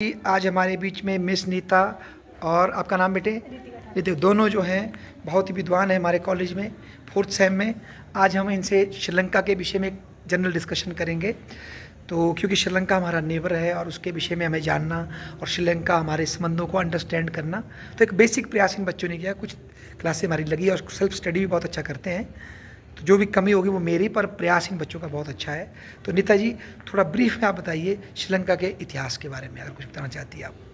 आज हमारे बीच में मिस नीता और आपका नाम बेटे रितिका ये दोनों जो हैं बहुत ही विद्वान हैं हमारे कॉलेज में 4th सेम में। आज हम इनसे श्रीलंका के विषय में एक जनरल डिस्कशन करेंगे। तो क्योंकि श्रीलंका हमारा नेबर है और उसके विषय में हमें जानना और श्रीलंका हमारे संबंधों को अंडरस्टैंड करना, तो एक बेसिक प्रयास इन बच्चों ने किया। कुछ क्लासें हमारी लगी और सेल्फ स्टडी भी बहुत अच्छा करते हैं। तो जो भी कमी होगी वो मेरी, पर प्रयास इन बच्चों का बहुत अच्छा है। तो नीता जी, थोड़ा ब्रीफ में आप बताइए श्रीलंका के इतिहास के बारे में, अगर कुछ बताना चाहती है आप।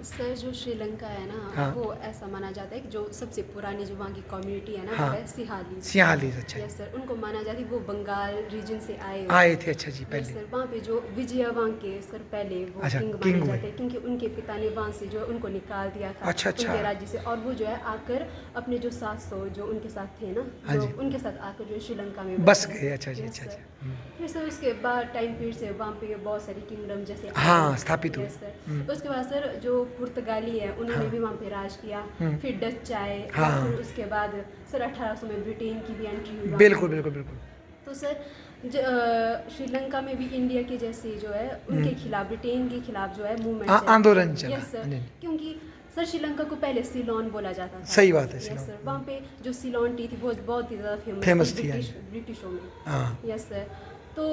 सर, जो श्रीलंका है ना, हाँ वो ऐसा माना जाता है कि जो सबसे पुरानी जो वहाँ की कम्युनिटी है ना, हाँ वो है सिंहालीज। सिंहालीज, अच्छा जी। यस सर, उनको माना जाता है कि वो बंगाल रीजन से आए आए थे, अच्छा जी। यस पहले सर, वहाँ पे जो विजय वहाँ के सर पहले वो अच्छा किंग किंग माने हुए। जाते हैं, क्योंकि उनके पिता ने वहाँ से जो उनको निकाल दिया था अच्छा अच्छा। उनके राज्य से। और वो जो है आकर अपने जो 700 जो उनके साथ थे ना, हाँ जो जी, उनके साथ आकर जो श्रीलंका में बस बसे। गए। अच्छा जी, यस अच्छा सर। अच्छा। फिर सर उसके बाद टाइम पीरियड से वहाँ पे बहुत सारी किंगडम जैसे हाँ, स्थापित हुए। Yes sir. उसके बाद सर जो पुर्तगाली है उन्होंने हाँ भी वहाँ पे राज किया। फिर डच आए और हाँ, फिर उसके बाद सर 1800 में ब्रिटेन की भी एंट्री हुई वहाँ बिल्कुल पे। बिल्कुल बिल्कुल। तो सर श्रीलंका में भी इंडिया के जैसे जो है उनके खिलाफ, ब्रिटेन के खिलाफ जो है मूवमेंट चला। आंदोलन चला। यस सर, नहीं, क्योंकि सर श्रीलंका को पहले सिलोन बोला जाता था। सही बात है, यस सिलोन सर, वहाँ पे जो सिलोन टी थी वो बहुत ही ज़्यादा फेमस फेमस थी थी। हाँ जी। ब्रिटिशों में। हाँ यस सर। तो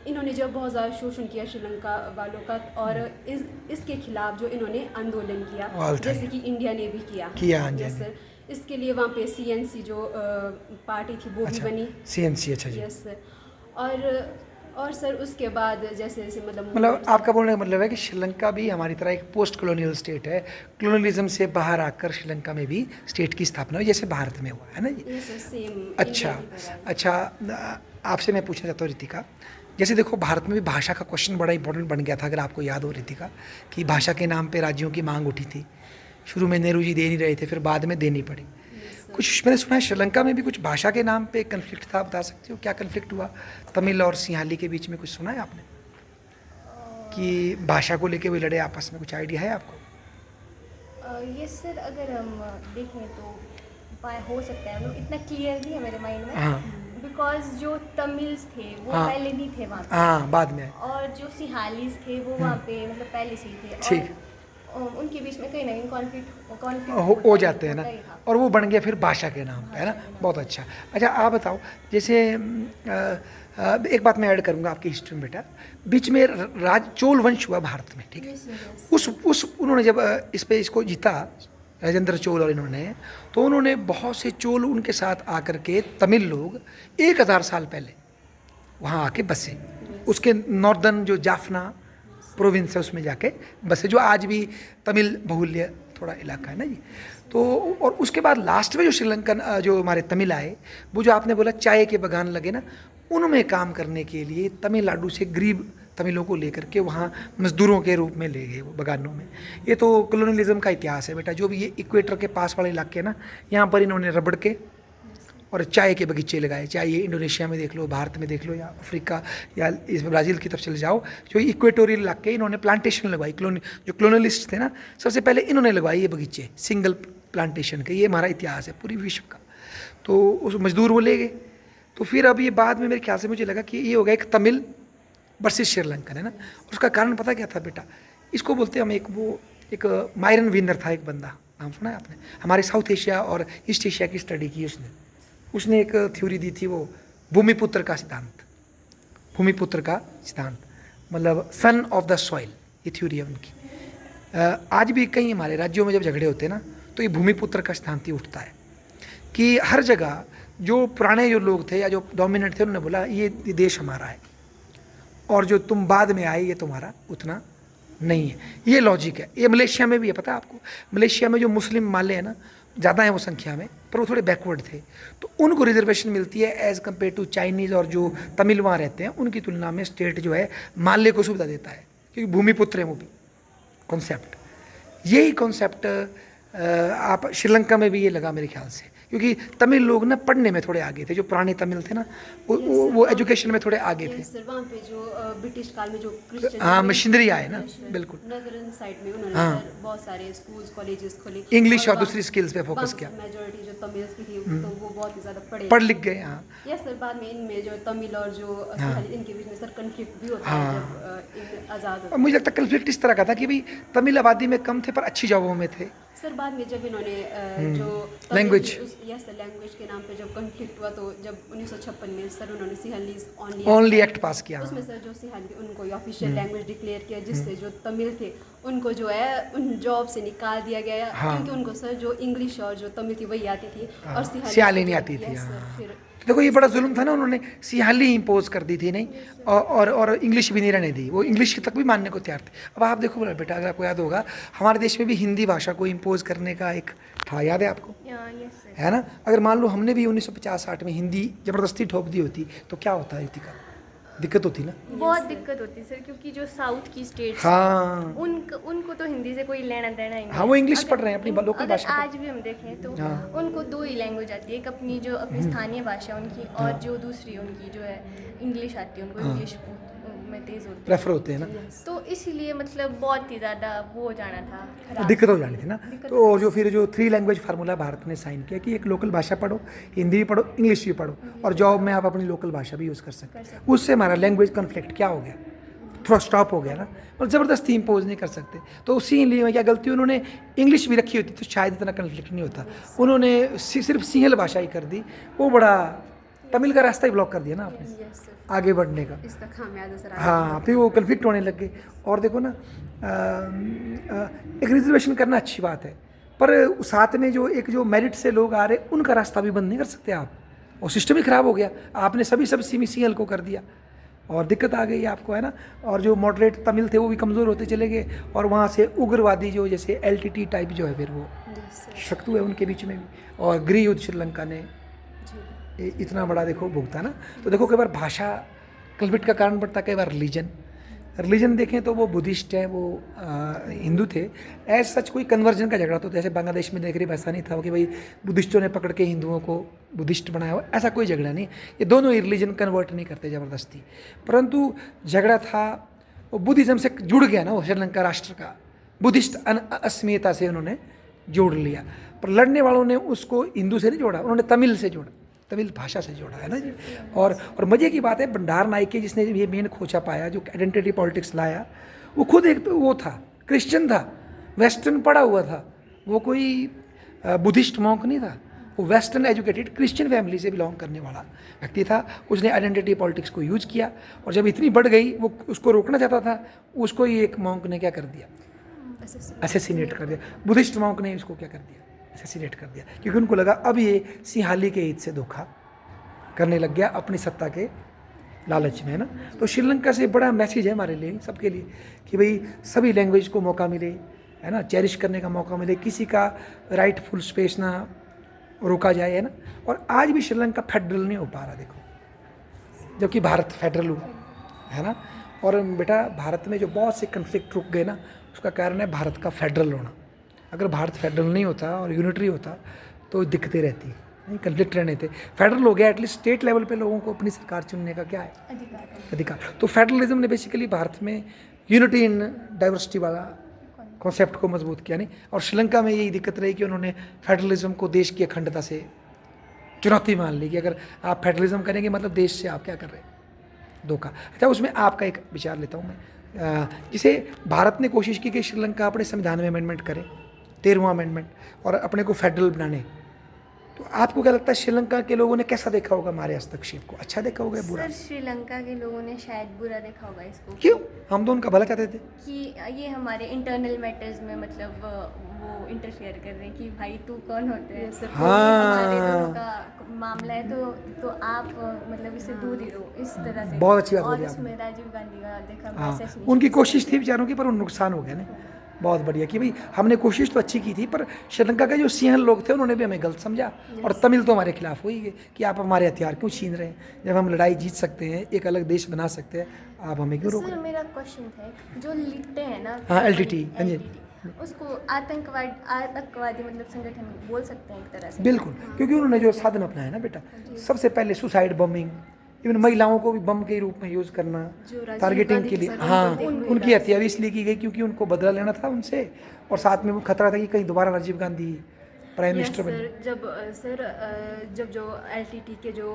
इन्होंने जब बहुत ज़्यादा शोषण किया श्रीलंका वालों का, और इसके खिलाफ जो इन्होंने आंदोलन किया, ऑल टाइम जैसे कि इंडिया ने भी किया। किया। हाँ जी, हाँ यस जी। सर। इसके लिए वहाँ पे सीएनसी जो पार्टी थी वो भी अच्छा, बनी। सीएनसी, अच्छा जी। Yes sir. और सर उसके बाद जैसे जैसे मतलब मतलब मूवमेंट्स। आपका बोलने का मतलब है कि श्रीलंका भी हमारी तरह एक पोस्ट कॉलोनियल स्टेट है। कॉलोनियलिज्म से बाहर आकर श्रीलंका में भी स्टेट की स्थापना हुई, जैसे भारत में हुआ है ना जी। यस सर, सेम अच्छा इंडिया की तरह। अच्छा। आपसे मैं पूछना चाहता हूँ रितिका, जैसे देखो भारत में भी भाषा का क्वेश्चन बड़ा इंपॉर्टेंट बन गया था, अगर आपको याद हो रितिका, कि भाषा के नाम पे राज्यों की मांग उठी थी। शुरू में नेहरू जी दे नहीं रहे थे, फिर बाद में देनी पड़ी। Yes sir. कुछ मैंने सुना है श्रीलंका में भी कुछ भाषा के नाम पे कन्फ्लिक्ट था, बता सकते हो क्या कन्फ्लिक्ट हुआ तमिल और सिंहाली के बीच में? कुछ सुना है आपने कि भाषा को लेके वे लड़े आपस में? कुछ आइडिया है आपको? यस सर, अगर हम देखें तो हो सकता है, मतलब इतना क्लियर नहीं है मेरे माइंड में। हाँ बिकॉज जो तमिल्स थे वो हाँ पहले नहीं थे वहाँ पे, हाँ, बाद में। और जो सिंहालीज थे वो वहाँ पे मतलब पहले से ही थे। ठीक। और उनके बीच में कहीं ना कहीं कॉन्फ्लिक्ट हो जाते हैं ना, होता ही था। और वो बन गया फिर भाषा के नाम पे, है ना। भाषा के नाम बहुत अच्छा। अच्छा आप बताओ, जैसे एक बात मैं ऐड करूंगा आपकी हिस्ट्री में बेटा। बीच में राज चोल वंश हुआ भारत में, ठीक है। Yes yes. उस उन्होंने जब इसको जीता, राजेंद्र चोल और इन्होंने, तो उन्होंने बहुत से चोल उनके साथ आकर के तमिल लोग 1000 साल पहले वहाँ आके बसे। उसके नॉर्दर्न जो जाफना प्रोविंस है उसमें जाके बसे, जो आज भी तमिल बहुल्य थोड़ा इलाका है ना जी। तो और उसके बाद लास्ट में जो श्रीलंकन जो हमारे तमिल आए, वो जो आपने बोला चाय के बगान लगे ना, उनमें काम करने के लिए तमिलनाडु से गरीब तमिलों को लेकर के वहाँ मजदूरों के रूप में ले गए वो बगानों में। ये तो कॉलोनियलिज्म का इतिहास है बेटा। जो भी ये इक्वेटर के पास वाले इलाके हैं ना, यहाँ पर इन्होंने रबड़ के और चाय के बगीचे लगाए। चाहे ये इंडोनेशिया में देख लो, भारत में देख लो, या अफ्रीका, या इस ब्राज़ील की तरफ चले जाओ, जो इक्वेटोरियल इलाके इन्होंने प्लांटेशन लगवाई। जो कॉलोनियलिस्ट थे ना, सबसे पहले इन्होंने लगवाई ये बगीचे, सिंगल प्लांटेशन के। ये हमारा इतिहास है पूरी विश्व का। तो उस मजदूर वो ले गए। तो फिर अब ये बाद में मेरे ख्याल से मुझे लगा कि ये हो गया एक तमिल वर्सेस श्रीलंकन, है ना। उसका कारण पता क्या था बेटा? इसको बोलते हैं हम एक मायरन विनर था एक बंदा, नाम सुना है आपने? हमारे साउथ एशिया और ईस्ट एशिया की स्टडी की उसने एक थ्योरी दी थी, वो भूमिपुत्र का सिद्धांत। भूमिपुत्र का सिद्धांत मतलब सन ऑफ द सॉइल, ये थ्योरी है उनकी। आज भी कई हमारे राज्यों में जब झगड़े होते हैं ना, तो ये भूमिपुत्र का सिद्धांत ही उठता है कि हर जगह जो पुराने जो लोग थे या जो डोमिनेंट थे, उन्होंने बोला ये देश हमारा है, और जो तुम बाद में आए ये तुम्हारा उतना नहीं है। ये लॉजिक है। ये मलेशिया में भी है, पता है आपको? मलेशिया में जो मुस्लिम माले हैं ना, ज़्यादा हैं वो संख्या में, पर वो थोड़े बैकवर्ड थे, तो उनको रिजर्वेशन मिलती है एज़ कम्पेयर टू चाइनीज़ और जो तमिल वहाँ रहते हैं उनकी तुलना में। स्टेट जो है माले को सुविधा देता है, क्योंकि भूमिपुत्र है वो भी कॉन्सेप्ट। यही कॉन्सेप्ट आप श्रीलंका में भी ये लगा मेरे ख्याल से, क्योंकि तमिल लोग ना पढ़ने में थोड़े आगे थे, जो पुराने तमिल थे ना वो एजुकेशन में थोड़े आगे थे। सर वहाँ पे जो ब्रिटिश काल में जो क्रिश्चियन हाँ मशीनरी आए ना, बिल्कुल। नदरन साइड में उन्होंने हाँ। सर बहुत सारे स्कूल्स कॉलेजेस खोले, इंग्लिश और दूसरी स्किल्स पे फोकस किया। मेजोरिटी जो तमिल्स की थी तो वो बहुत ही ज़्यादा पढ़ लिख गए। हाँ यस सर। बाद में इनमें जो तमिल और जो सिंहली इनके बीच में सर कन्फ्लिक्ट भी होता है हाँ। जब इन आज़ाद और मुझे लगता है कन्फ्लिक्ट इस तरह का था कि भाई तमिल आबादी में कम थे पर अच्छी जॉबों में थे। सर बाद में जब इन्होंने जो Language। यस सर लैंग्वेज के नाम पे जब कन्फ्लिक्ट हुआ तो जब 1956 में सर उन्होंने सिंहलीज ओनली एक्ट पास किया। उसमें सर जो सिंहली थी उनको ऑफिशियल लैंग्वेज डिक्लेयर किया, जिससे जो तमिल थे उनको जो है उन जॉब से निकाल दिया गया। हाँ। क्योंकि उनको सर जो इंग्लिश और जो तमिल थी वही आती थी और सिंहली नहीं आती थी। Yes sir. हाँ। फिर तो देखो ये बड़ा जुल्म था ना, उन्होंने सिंहली इम्पोज कर दी थी नहीं, और इंग्लिश भी नहीं रहने दी, वो इंग्लिश तक भी मानने को तैयार थे। अब आप देखो बेटा, अगर आपको याद होगा हमारे देश में भी हिंदी भाषा को इम्पोज करने का एक था, याद है आपको? Yes sir. है ना? अगर मान लो हमने भी 1950-60 में हिंदी ज़बरदस्ती ठोक दी होती तो क्या होता है, का दिक्कत होती ना। बहुत दिक्कत होती सर, क्योंकि जो साउथ की स्टेट्स हाँ उनको तो हिंदी से कोई लेना देना ही नहीं। हाँ, वो इंग्लिश अगर- पढ़ रहे हैं, अपनी लोकल अगर भाषा आज भी हम देखें तो हाँ। उनको दो ही लैंग्वेज आती है, एक अपनी जो अपनी स्थानीय भाषा उनकी, और जो दूसरी उनकी जो है इंग्लिश आती है, उनको इंग्लिश में तेज होती है, प्रेफर होते हैं ना, तो इसीलिए मतलब बहुत ही ज़्यादा वो हो जाना था, खराब। दिक्कत हो जानी थी ना। तो जो फिर जो 3 लैंग्वेज फार्मूला भारत ने साइन किया कि एक लोकल भाषा पढ़ो, हिंदी भी पढ़ो, इंग्लिश भी पढ़ो, और जॉब में आप अपनी लोकल भाषा भी यूज़ कर सकते हैं। उससे हमारा लैंग्वेज कन्फ्लिक्ट क्या हो गया, थोड़ा स्टॉप हो गया ना, और ज़बरदस्ती इम्पोज नहीं कर सकते। तो उसी लिए में क्या गलती, उन्होंने इंग्लिश भी रखी होती तो शायद इतना कन्फ्लिक्ट नहीं होता। उन्होंने सिर्फ सिंहल भाषा ही कर दी, वो बड़ा तमिल का रास्ता ही ब्लॉक कर दिया ना आपने यस सर, आगे बढ़ने का। इसका खामियाजा सर हाँ, फिर वो कन्फ्लिक्ट होने लग गए। और देखो ना, एक रिजर्वेशन करना अच्छी बात है, पर साथ में जो एक मेरिट से लोग आ रहे उनका रास्ता भी बंद नहीं कर सकते आप, और सिस्टम ही खराब हो गया। आपने सभी सब सीएल को कर दिया और दिक्कत आ गई आपको, है ना। और जो मॉडरेट तमिल थे वो भी कमज़ोर होते चले गए, और वहाँ से उग्रवादी जो जैसे LTT टाइप जो है फिर वो शक्ति है उनके बीच में भी, और गृह युद्ध श्रीलंका ने इतना बड़ा देखो भुगता ना। तो देखो कई बार भाषा कन्फ्लिक्ट का कारण बढ़ता, कई बार रिलीजन देखें तो वो बुद्धिस्ट है, वो हिंदू थे। एज सच कोई कन्वर्जन का झगड़ा तो जैसे बांग्लादेश में देख रहे वैसा नहीं था कि भाई बुद्धिस्टों ने पकड़ के हिंदुओं को बुद्धिस्ट बनाया हो, ऐसा कोई झगड़ा नहीं। ये दोनों ही रिलीजन कन्वर्ट नहीं करते ज़बरदस्ती, परंतु झगड़ा था वो बुद्धिज़्म से जुड़ गया ना, वो श्रीलंका राष्ट्र का बुद्धिस्ट अस्मियता से उन्होंने जोड़ लिया। पर लड़ने वालों ने उसको हिंदू से नहीं जोड़ा, उन्होंने तमिल से जोड़ा, तमिल भाषा से जोड़ा, है ना जी। और मज़े की बात है, भंडार नायके जिसने ये मेन खोचा पाया, जो आइडेंटिटी पॉलिटिक्स लाया, वो खुद एक तो वो था, क्रिश्चियन था, वेस्टर्न पढ़ा हुआ था, वो कोई बुद्धिस्ट मॉन्क नहीं था, वो वेस्टर्न एजुकेटेड क्रिश्चियन फैमिली से बिलोंग करने वाला व्यक्ति था। उसने आइडेंटिटी पॉलिटिक्स को यूज किया, और जब इतनी बढ़ गई वो उसको रोकना चाहता था, उसको ही एक मॉन्क ने क्या कर दिया, असैसिनेट कर दिया। बुद्धिस्ट मॉन्क ने उसको क्या कर दिया, असैसिनेट कर दिया, क्योंकि उनको लगा अब ये सिंहाली के हित से धोखा करने लग गया अपनी सत्ता के लालच में, है ना। तो श्रीलंका से बड़ा मैसेज है हमारे लिए, सबके लिए, कि भाई सभी लैंग्वेज को मौका मिले, है ना, चेरिश करने का मौका मिले, किसी का राइटफुल स्पेस ना रोका जाए, है ना। और आज भी श्रीलंका फेडरल नहीं हो पा रहा, देखो, जबकि भारत फेडरल हुआ, है ना। और बेटा भारत में जो बहुत से कन्फ्लिक्ट रुक गए ना, उसका कारण है भारत का फेडरल होना। अगर भारत फेडरल नहीं होता और यूनिटरी होता तो दिक्कतें रहती, नहीं कन्फ्लिक्ट रहने थे। फेडरल हो गया, एटलीस्ट स्टेट लेवल पे लोगों को अपनी सरकार चुनने का क्या है, अधिकार। तो फेडरलिज्म ने बेसिकली भारत में यूनिटी इन डाइवर्सिटी वाला कॉन्सेप्ट को मजबूत किया, नहीं। और श्रीलंका में यही दिक्कत रही कि उन्होंने फेडरलिज्म को देश की अखंडता से चुनौती मान ली, कि अगर आप फेडरलिज्म करेंगे मतलब देश से आप क्या कर रहे हैं, धोखा। अच्छा, उसमें आपका एक विचार लेता हूँ मैं, जिसे भारत ने कोशिश की कि श्रीलंका अपने संविधान में अमेंडमेंट करे, 13वां अमेंडमेंट, और अपने को फेडरल बनाने। तो आपको क्या लगता है श्रीलंका के लोगों ने कैसा देखा होगा हमारे हस्तक्षेप को, अच्छा देखा होगा या बुरा? सर श्रीलंका के लोगों ने शायद बुरा देखा होगा इसको। क्यों? हम तो उनका भला चाहते थे कि ये हमारे इंटरनल मैटर्स में मतलब वो इंटरफेयर कर रहे हैं कि भाई तू कौन होते हैं सर, हमारे दोनों का मामला है, तो आप मतलब इससे दूर ही रहो, इस तरह से। बहुत अच्छी बात और बोली आपने। उसमें राजीव गांधी का देखा हाँ, मैसेज उनकी कोशिश थी बेचारों की, पर उन नुकसान हो गया ना। बहुत बढ़िया कि भाई हमने कोशिश तो अच्छी की थी, पर श्रीलंका के जो सिंहल लोग थे उन्होंने भी हमें गलत समझा, और तमिल तो हमारे खिलाफ हो ही गए कि आप हमारे हथियार क्यों छीन रहे हैं, जब हम लड़ाई जीत सकते हैं, एक अलग देश बना सकते हैं, आप हमें क्यों रोक रहे सर हैं? मेरा क्वेश्चन था, जो लिट्टे हैं ना, हाँ, LTT, हाँ जी। उसको आतंकवादी मतलब संगठन बोल सकते हैं एक तरह से। बिल्कुल, क्योंकि उन्होंने जो साधन अपनाया ना बेटा, सबसे पहले सुसाइड बॉम्बिंग, इवन महिलाओं को भी बम के रूप में यूज़ करना जो राजीव टारगेटिंग गांधी के के लिए। साथ हाँ, उनको उनकी हत्या भी इसलिए की गई क्योंकि उनको बदला लेना था उनसे, और साथ में वो खतरा था कि कहीं दोबारा Rajiv Gandhi prime yes minister बने। जब जो एलटीटी के जो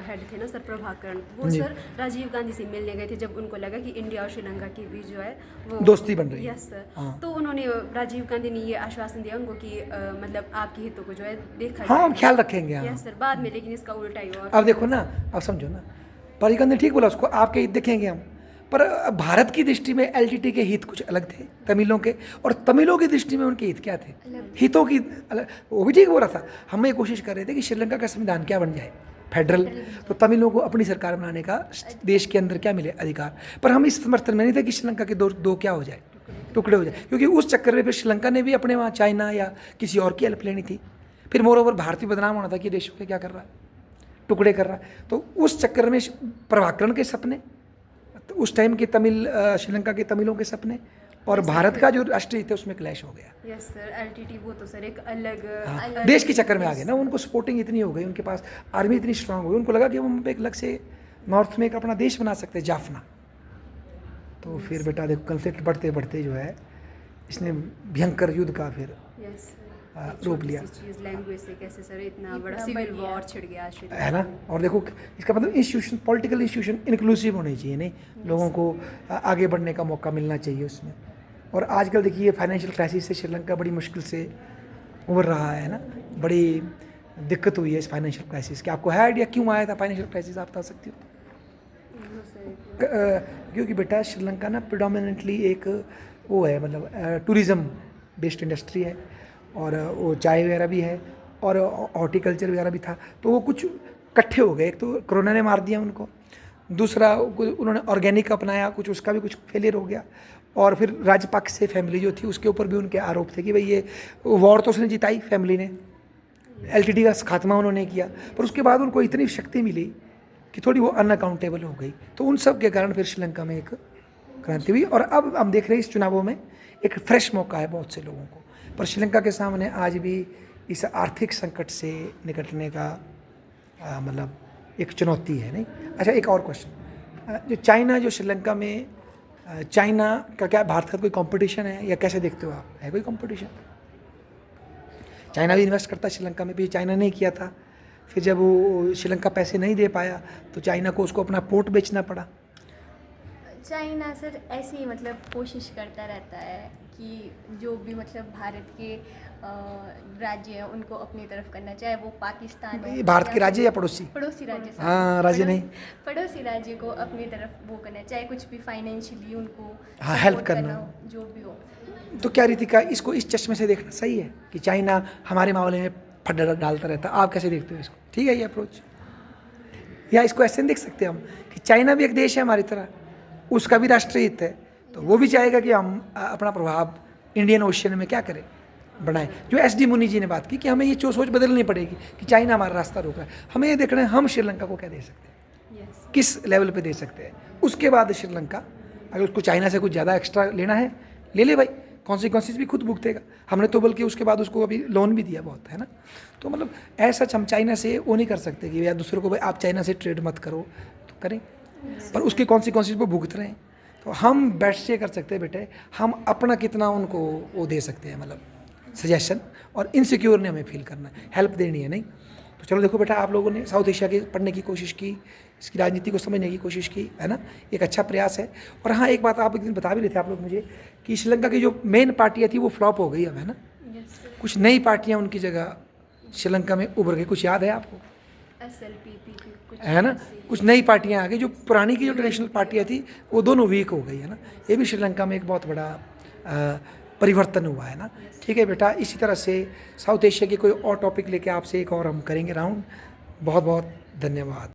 हेड थे ना सर प्रभाकरण, वो जी। सर राजीव गांधी से मिलने गए थे जब उनको लगा कि इंडिया और श्रीलंका की भी जो है वो दोस्ती बन रही है। Yes sir. हाँ। तो उन्होंने राजीव गांधी ने ये आश्वासन दिया उनको कि मतलब आपके हितों को जो है देखा हाँ, हम जाएगा। ख्याल रखेंगे। हाँ, यस सर। बाद में लेकिन इसका उल्टा ही हुआ। अब देखो ना, अब समझो ना, राजीव गांधी ने ठीक बोला उसको, आपके हित देखेंगे हम, पर भारत की दृष्टि में एलटीटी के हित कुछ अलग थे तमिलों के, और तमिलों की दृष्टि में उनके हित क्या थे, हितों की अलग। वो भी ठीक बोल रहा था, हम ये कोशिश कर रहे थे कि श्रीलंका का संविधान क्या बन जाए, फेडरल, तो तमिलों को अपनी सरकार बनाने का देश के अंदर क्या मिले अधिकार, पर हम इस समर्थन में नहीं थे कि श्रीलंका के दो क्या हो जाए, टुकड़े हो जाए, क्योंकि उस चक्कर में फिर श्रीलंका ने भी अपने वहाँ चाइना या किसी और की हेल्प लेनी थी, फिर मोर ओवर भारत भी बदनाम होना था कि देशों के क्या कर रहा है, टुकड़े कर रहा है। तो उस चक्कर में प्रभाकरण के सपने, तो उस टाइम के श्रीलंका के तमिलों के सपने और भारत का जो राष्ट्रीय हित है उसमें क्लैश हो गया। Yes sir. एलटीटी वो तो सर एक अलग हाँ, देश के चक्कर में आ गए ना, उनको सपोर्टिंग इतनी हो गई, उनके पास आर्मी इतनी स्ट्रांग हो गई, उनको लगा कि हम एक अलग से नॉर्थ में एक अपना देश बना सकते हैं, जाफना। तो फिर बेटा देखो, कन्फ्लिक्ट बढ़ते बढ़ते जो है इसने भयंकर युद्ध का फिर यस रूप लिया, चीज लैंग्वेज से कैसे सर इतना बड़ा सिविल वॉर छिड़ गया श्रीलंका है ना। और देखो इसका मतलब इंस्टीट्यूशन, पॉलिटिकल इंस्टीट्यूशन इंक्लूसिव होने चाहिए, नहीं, लोगों को आगे बढ़ने का मौका मिलना चाहिए उसमें। और आजकल देखिए फाइनेंशियल क्राइसिस से श्रीलंका बड़ी मुश्किल से उभर रहा है ना, बड़ी दिक्कत हुई है इस फाइनेंशियल क्राइसिस की। आपको है आइडिया क्यों आया था फाइनेंशियल क्राइसिस, आप बता सकती हो? क्योंकि बेटा श्रीलंका ना प्रिडोमिनेंटली एक वो है, मतलब टूरिज़्म बेस्ड इंडस्ट्री है, और वो चाय वगैरह भी है और हॉर्टिकल्चर वगैरह भी था, तो वो कुछ इकट्ठे हो गए। एक तो कोरोना ने मार दिया उनको, दूसरा उन्होंने ऑर्गेनिक अपनाया, कुछ उसका भी कुछ फेलियर हो गया, और फिर राजपक्षे फैमिली जो थी उसके ऊपर भी उनके आरोप थे कि भाई ये वॉर तो उसने जिताई फैमिली ने, एलटीटी का खात्मा उन्होंने किया, पर उसके बाद उनको इतनी शक्ति मिली कि थोड़ी वो अनअकाउंटेबल हो गई। तो उन सब के कारण फिर श्रीलंका में एक क्रांति हुई, और अब हम देख रहे हैं इस चुनावों में एक फ्रेश मौका है बहुत से लोगों को, पर श्रीलंका के सामने आज भी इस आर्थिक संकट से निकलने का मतलब एक चुनौती है, नहीं। अच्छा, एक और क्वेश्चन, जो चाइना जो श्रीलंका में, चाइना का क्या भारत का कोई कंपटीशन है या कैसे देखते हो आप, है कोई कंपटीशन? चाइना भी इन्वेस्ट करता है श्रीलंका में, भी चाइना ने किया था, फिर जब वो श्रीलंका पैसे नहीं दे पाया तो चाइना को उसको अपना पोर्ट बेचना पड़ा। चाइना सर ऐसे ही मतलब कोशिश करता रहता है कि जो भी मतलब भारत के राज्य हैं उनको अपनी तरफ करना, चाहे वो पाकिस्तान हो, भारत के राज्य या पड़ोसी? पड़ोसी राज्य सर। हाँ, राज्य नहीं, पड़ोसी राज्य को अपनी तरफ वो करना, चाहे कुछ भी फाइनेंशियली उनको हाँ, हेल्प support करना हो, जो भी हो। तो क्या रीतिका, इसको इस चश्मे से देखना सही है कि चाइना हमारे मामले में फट डालता रहता है? आप कैसे देखते हो इसको? ठीक है ये अप्रोच, या इसको ऐसे नहीं देख सकते हम कि चाइना भी एक देश है हमारी तरह, उसका भी राष्ट्रीय हित है, तो वो भी चाहेगा कि हम अपना प्रभाव इंडियन ओशियन में क्या करें, बढ़ाएं। जो एस डी मुनी जी ने बात की कि हमें ये सोच बदलनी पड़ेगी कि चाइना हमारा रास्ता रोक रहा है, हमें ये देखना है हम श्रीलंका को क्या दे सकते हैं, यस किस लेवल पे दे सकते हैं। उसके बाद श्रीलंका अगर उसको चाइना से कुछ ज़्यादा एक्स्ट्रा लेना है ले ले भाई, कॉन्सिक्वेंसेस भी खुद भुगतेगा। हमने तो बल्कि उसके बाद उसको अभी लोन भी दिया बहुत, है ना। तो मतलब ऐसा हम चाइना से वो नहीं कर सकते कि या दूसरों को भाई आप चाइना से ट्रेड मत करो, तो करें, पर उसके कॉन्सिक्वेंसेस पर भुगत रहे हैं। तो हम बैठ से कर सकते हैं बेटे, हम अपना कितना उनको वो दे सकते हैं, मतलब सजेशन, और इनसिक्योर ने हमें फील करना है, हेल्प देनी है, नहीं। तो चलो देखो बेटा, आप लोगों ने साउथ एशिया के पढ़ने की कोशिश की, इसकी राजनीति को समझने की कोशिश की, है ना, एक अच्छा प्रयास है। और हाँ, एक बात आप एक दिन बता भी रहे थे आप लोग मुझे कि श्रीलंका की जो मेन पार्टियाँ थी वो फ्लॉप हो गई अब, है ना। कुछ नई पार्टियाँ उनकी जगह श्रीलंका में उभर गई, कुछ याद है आपको? SLPP कुछ है ना, कुछ नई पार्टियां आ गई, जो पुरानी की जो ट्रेडिशनल पार्टियां थी वो दोनों वीक हो गई, है ना। ये भी श्रीलंका में एक बहुत बड़ा परिवर्तन हुआ है ना। ठीक है बेटा, इसी तरह से साउथ एशिया के कोई और टॉपिक लेके आपसे एक और हम करेंगे राउंड। बहुत बहुत धन्यवाद।